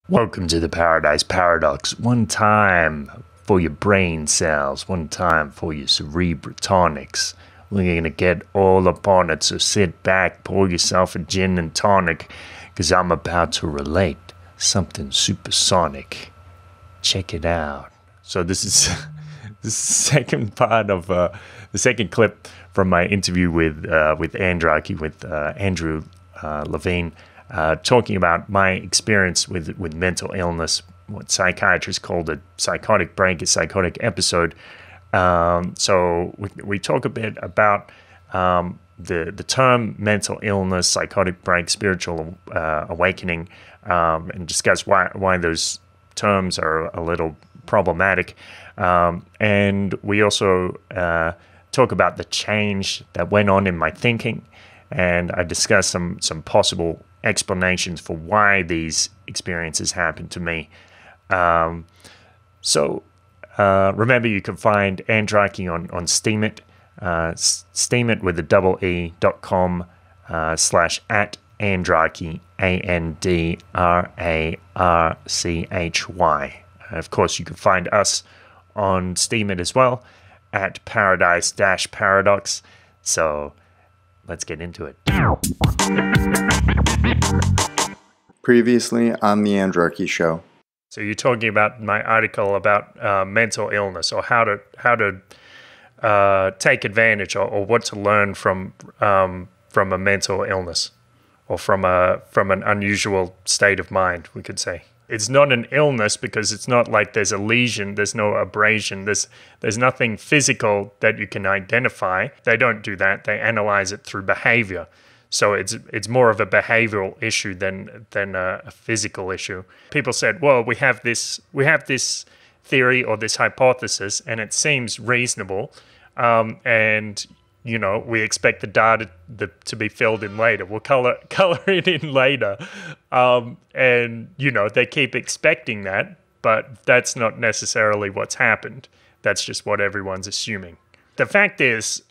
Welcome to the Paradise Paradox. One time for your brain cells, one time for your cerebrotonics. We're going to get all upon it, so sit back, pour yourself a gin and tonic, because I'm about to relate something supersonic. Check it out. So this is the second part of the second clip from my interview with Andraki, with Andrew Levine, talking about my experience with mental illness, what psychiatrists call a psychotic break, a psychotic episode. So we talk a bit about the term mental illness, psychotic break, spiritual awakening, and discuss why those terms are a little problematic. And we also talk about the change that went on in my thinking, and I discuss some possible explanations for why these experiences happen to me. So remember, you can find Andraki on Steemit, Steemit with a double E.com /@Andraki, ANDRARCHY. Of course, you can find us on Steemit as well at Paradise-Paradox. So let's get into it. Previously on the Andraki Show. So you're talking about my article about mental illness, or how to take advantage, or what to learn from a mental illness, or from an unusual state of mind, we could say. It's not an illness because it's not like there's a lesion, there's no abrasion, there's nothing physical that you can identify. They don't do that. They analyze it through behavior. So it's more of a behavioral issue than a physical issue. People said, well, we have this theory or this hypothesis, and it seems reasonable, and we expect the data to be filled in later. We'll color it in later, and they keep expecting that, but that's not necessarily what's happened. That's just what everyone's assuming. The fact is,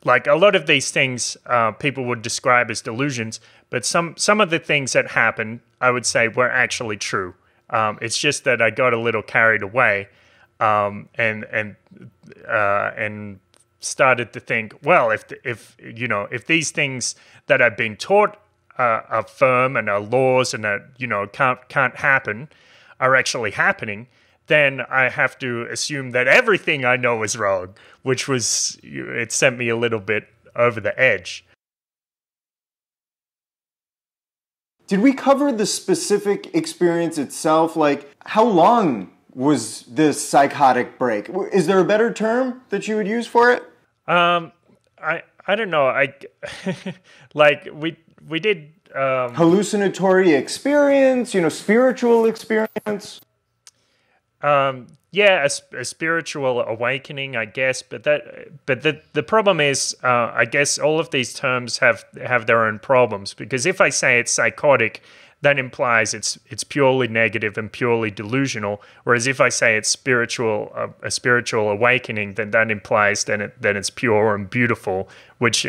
like a lot of these things, people would describe as delusions, but some of the things that happened, I would say, were actually true. It's just that I got a little carried away, and started to think, well, if these things that I've been taught are firm and are laws and can't happen, are actually happening, then I have to assume that everything I know is wrong, which it sent me a little bit over the edge. Did we cover the specific experience itself? Like, how long was this psychotic break? Is there a better term that you would use for it? I don't know. Like we did hallucinatory experience, spiritual experience. Yeah, a spiritual awakening, I guess. But the problem is, I guess all of these terms have their own problems, because if I say it's psychotic, that implies it's purely negative and purely delusional. Whereas if I say it's a spiritual awakening, then that implies that it's pure and beautiful. Which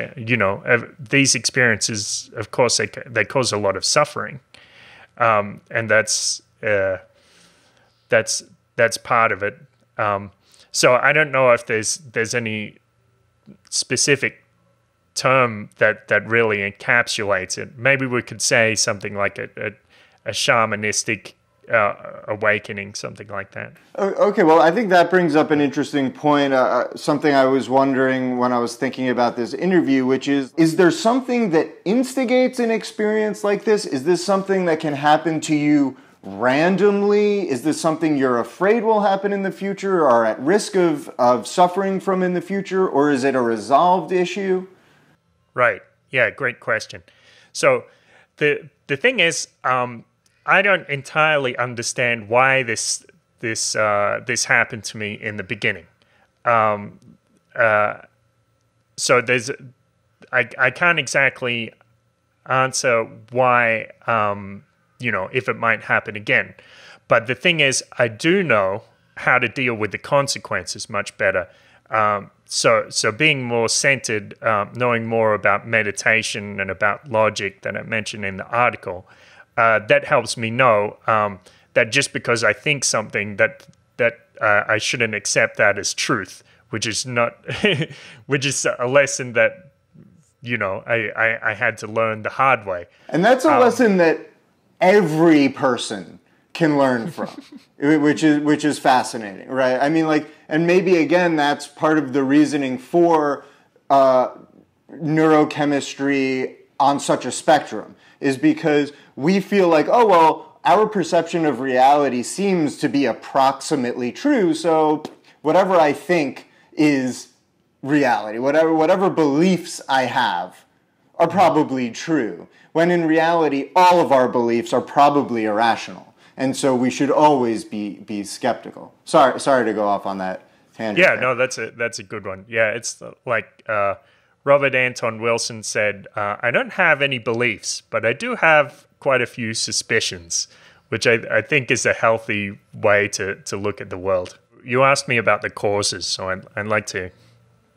these experiences, of course, they cause a lot of suffering, and that's part of it. So I don't know if there's any specific term that really encapsulates it. Maybe we could say something like a shamanistic awakening, something like that. Okay, well, I think that brings up an interesting point, something I was wondering when I was thinking about this interview, which is there something that instigates an experience like this? Is this something that can happen to you randomly? Is this something you're afraid will happen in the future, or are at risk of suffering from in the future, or is it a resolved issue? Right. Yeah, great question. So the thing is, I don't entirely understand why this happened to me in the beginning. So I can't exactly answer why, if it might happen again. But the thing is, I do know how to deal with the consequences much better. So being more centered, knowing more about meditation and about logic that I mentioned in the article, that helps me know that just because I think something that I shouldn't accept that as truth, which is not, which is a lesson that I had to learn the hard way. And that's a lesson that every person can learn from, which is fascinating, right? I mean, like, and maybe again, that's part of the reasoning for neurochemistry on such a spectrum, is because we feel like, oh, well, our perception of reality seems to be approximately true, so whatever I think is reality, whatever beliefs I have are probably true, when in reality, all of our beliefs are probably irrational. And so we should always be skeptical. Sorry to go off on that tangent. Yeah, no, that's a good one. Yeah, it's like Robert Anton Wilson said, I don't have any beliefs, but I do have quite a few suspicions, which I think is a healthy way to look at the world. You asked me about the causes, so I'd like to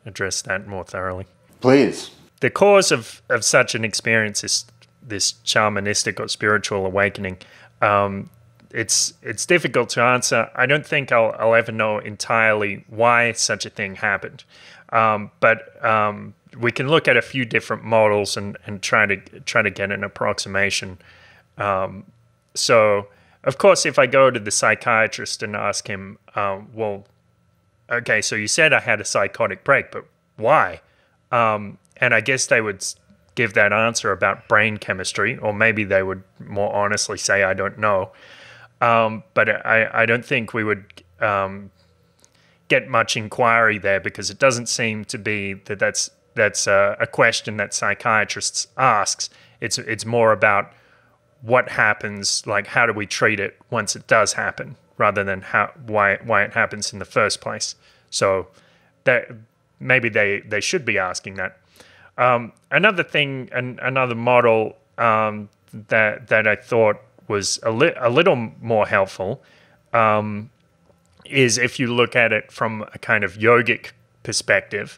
address that more thoroughly. Please. The cause of such an experience is this shamanistic or spiritual awakening. It's difficult to answer. I don't think I'll ever know entirely why such a thing happened. But we can look at a few different models and try to get an approximation. So, of course, if I go to the psychiatrist and ask him, well, okay, so you said I had a psychotic break, but why? And I guess they would give that answer about brain chemistry, or maybe they would more honestly say, I don't know. But I don't think we would get much inquiry there, because it doesn't seem to be that's a question that psychiatrists asks. It's more about what happens, like how do we treat it once it does happen, rather than why it happens in the first place. So that maybe they should be asking that. Another thing, another model that I thought was a little more helpful is if you look at it from a kind of yogic perspective.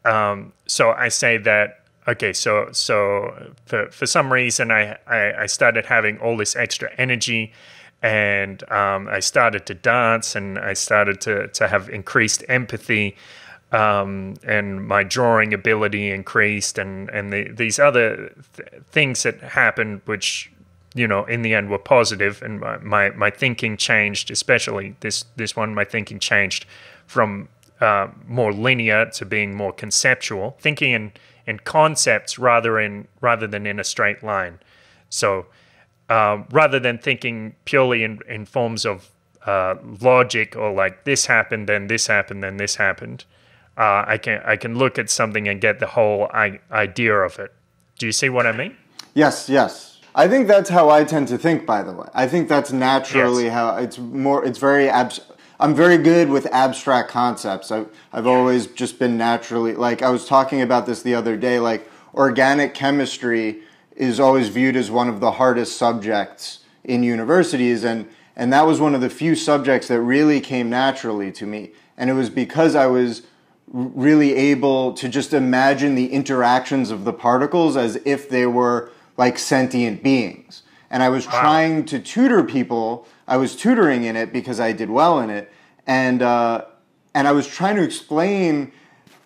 So I say that, okay, so for some reason I started having all this extra energy, and I started to dance, and I started to have increased empathy, and my drawing ability increased, and these other things that happened, which in the end were positive, and my thinking changed, especially this one. My thinking changed from more linear to being more conceptual, thinking in concepts rather than in a straight line. So rather than thinking purely in forms of logic, or like this happened, then this happened, then this happened, I can look at something and get the whole idea of it. Do you see what I mean? Yes. I think that's how I tend to think, by the way. I think that's naturally how it's very I'm very good with abstract concepts. I've always just been naturally, like I was talking about this the other day, like organic chemistry is always viewed as one of the hardest subjects in universities, and that was one of the few subjects that really came naturally to me. And it was because I was really able to just imagine the interactions of the particles as if they were like sentient beings. And I was trying to tutor people. I was tutoring in it because I did well in it. And I was trying to explain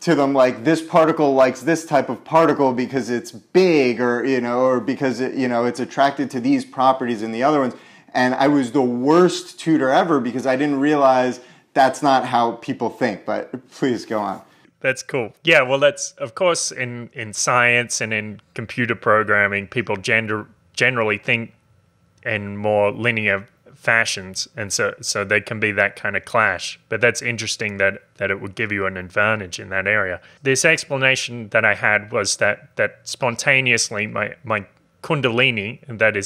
to them, like, this particle likes this type of particle because it's big, or because it's attracted to these properties in the other ones. And I was the worst tutor ever because I didn't realize that's not how people think. But please go on. That's cool. Yeah, well, that's, of course, in science and in computer programming, people generally think in more linear fashions, and so there can be that kind of clash. But that's interesting that it would give you an advantage in that area. This explanation that I had was that spontaneously my kundalini, and that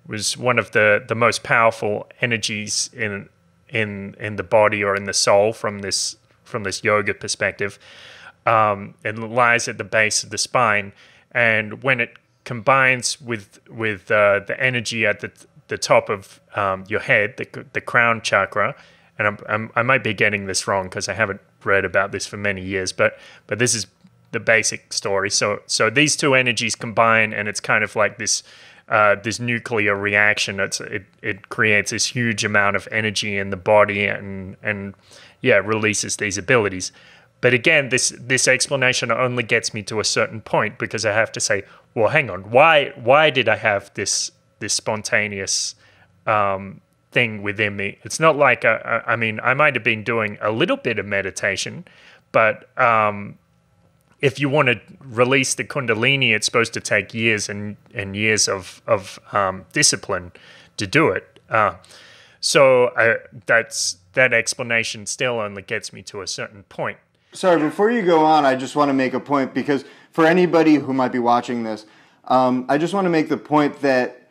was one of the most powerful energies in the body or in the soul from this yoga perspective. It lies at the base of the spine, and when it combines with the energy at the top of your head, the crown chakra, and I might be getting this wrong because I haven't read about this for many years, but this is the basic story. So these two energies combine, and it's kind of like this this nuclear reaction. It creates this huge amount of energy in the body, and yeah, releases these abilities. But again, this explanation only gets me to a certain point, because I have to say, well, hang on, why did I have this spontaneous thing within me? It's not like I mean, I might have been doing a little bit of meditation, but if you want to release the Kundalini, it's supposed to take years and years of discipline to do it. So that explanation still only gets me to a certain point. Sorry, before you go on, I just want to make a point, because for anybody who might be watching this, I just want to make the point that,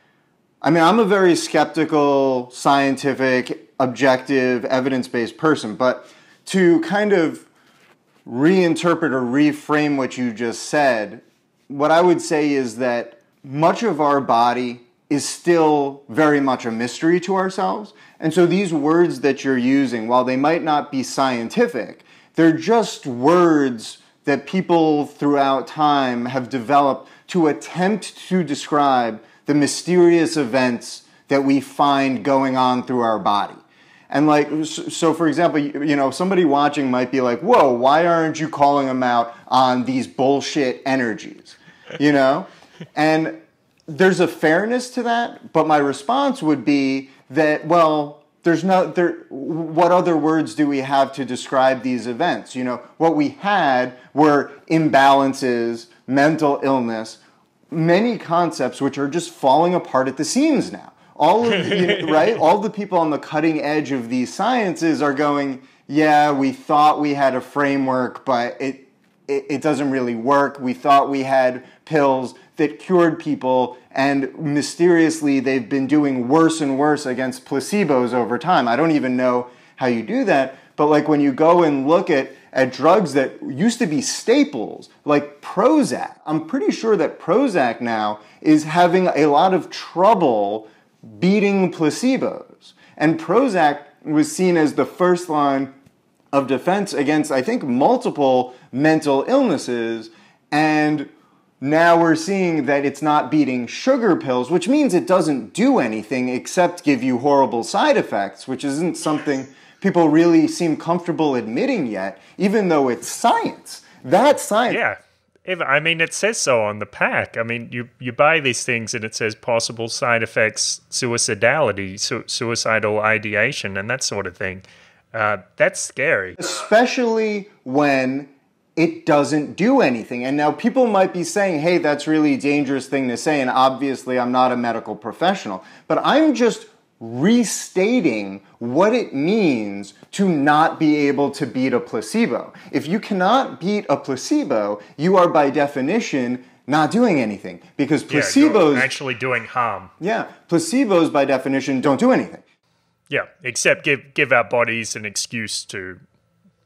I mean, I'm a very skeptical, scientific, objective, evidence-based person, but to kind of reinterpret or reframe what you just said, what I would say is that much of our body is still very much a mystery to ourselves. And so these words that you're using, while they might not be scientific, they're just words that people throughout time have developed to attempt to describe the mysterious events that we find going on through our body. And like, so for example, you know, somebody watching might be like, whoa, why aren't you calling them out on these bullshit energies? You know? And there's a fairness to that, but my response would be that, well, what other words do we have to describe these events? You know, what we had were imbalances, mental illness, many concepts which are just falling apart at the seams now. All of right? All the people on the cutting edge of these sciences are going, yeah, we thought we had a framework, but it doesn't really work. We thought we had pills that cured people, and mysteriously they've been doing worse and worse against placebos over time. I don't even know how you do that, but like when you go and look at drugs that used to be staples, like Prozac, I'm pretty sure that Prozac now is having a lot of trouble beating placebos. And Prozac was seen as the first line of defense against, I think, multiple mental illnesses, and now we're seeing that it's not beating sugar pills, which means it doesn't do anything except give you horrible side effects, which isn't something people really seem comfortable admitting yet, even though it's science. That's science. Yeah. I mean, it says so on the pack. I mean, you buy these things and it says possible side effects, suicidality, suicidal ideation, and that sort of thing. That's scary. Especially when it doesn't do anything. And now people might be saying, hey, that's really a dangerous thing to say, and obviously I'm not a medical professional. But I'm just restating what it means to not be able to beat a placebo. If you cannot beat a placebo, you are by definition not doing anything, because placebos... you're actually doing harm. Yeah, placebos by definition don't do anything. Yeah, except give our bodies an excuse to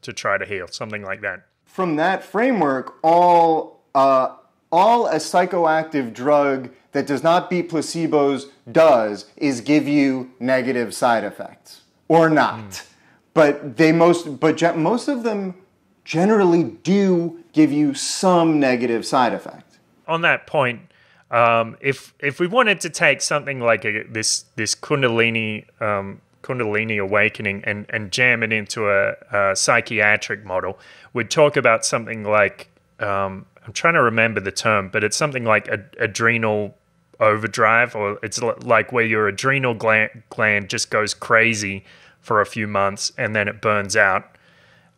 try to heal, something like that. From that framework, all a psychoactive drug that does not beat placebos does is give you negative side effects, or not. But most of them generally do give you some negative side effect. On that point, if we wanted to take something like this Kundalini awakening and jam it into a psychiatric model, we'd talk about something like, I'm trying to remember the term, but it's something like adrenal overdrive, or it's like where your adrenal gland just goes crazy for a few months and then it burns out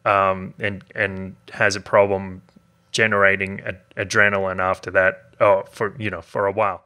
and has a problem generating adrenaline after that, for a while.